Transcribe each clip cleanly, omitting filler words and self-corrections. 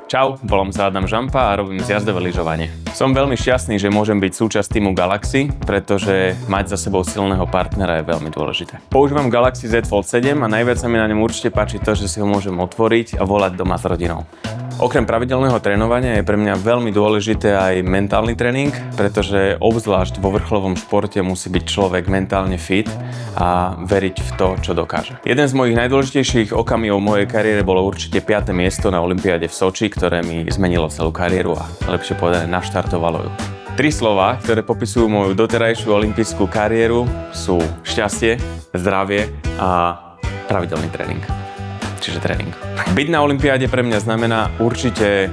Čau, volám sa Adam Žampa a robím zjazdové lyžovanie. Som veľmi šťastný, že môžem byť súčasť týmu Galaxy, pretože mať za sebou silného partnera je veľmi dôležité. Používam Galaxy Z Fold 7 a najviac sa mi na ňom určite páči to, že si ho môžem otvoriť a volať doma s rodinou. Okrem pravidelného trénovania je pre mňa veľmi dôležité aj mentálny tréning, pretože obzvlášť vo vrcholovom športe musí byť človek mentálne fit a veriť v to, čo dokáže. Jeden z mojich najdôležitejších okamihov mojej kariére bolo určite 5. miesto na olympiáde v Soči, ktoré mi zmenilo celú kariéru a lepšie povedané naštartovalo ju. 3 slová, ktoré popisujú moju doterajšiu olympijskú kariéru sú šťastie, zdravie a pravidelný tréning. Čiže tréning. Byť na olympiáde pre mňa znamená určite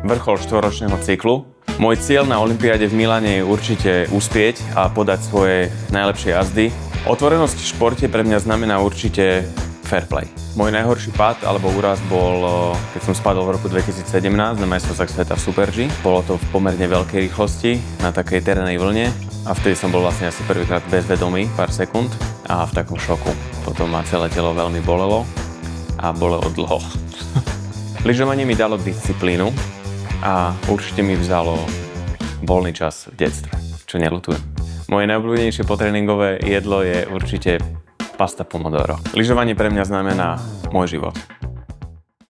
vrchol 4-ročného cyklu. Môj cieľ na olympiáde v Miláne je určite uspieť a podať svoje najlepšie jazdy. Otvorenosť v športe pre mňa znamená určite fair play. Môj najhorší pád alebo úraz bol, keď som spadol v roku 2017 na majstrovstvách sveta v Super G. Bolo to v pomerne veľkej rýchlosti na takej terénnej vlne a vtedy som bol vlastne asi prvýkrát bezvedomý pár sekúnd a v takom šoku. Potom ma celé telo veľmi bolelo. A bolelo dlho. Lyžovanie mi dalo disciplínu a určite mi vzalo voľný čas v detstve, čo neľutujem. Moje najobľúbenejšie potréningové jedlo je určite pasta pomodoro. Lyžovanie pre mňa znamená môj život.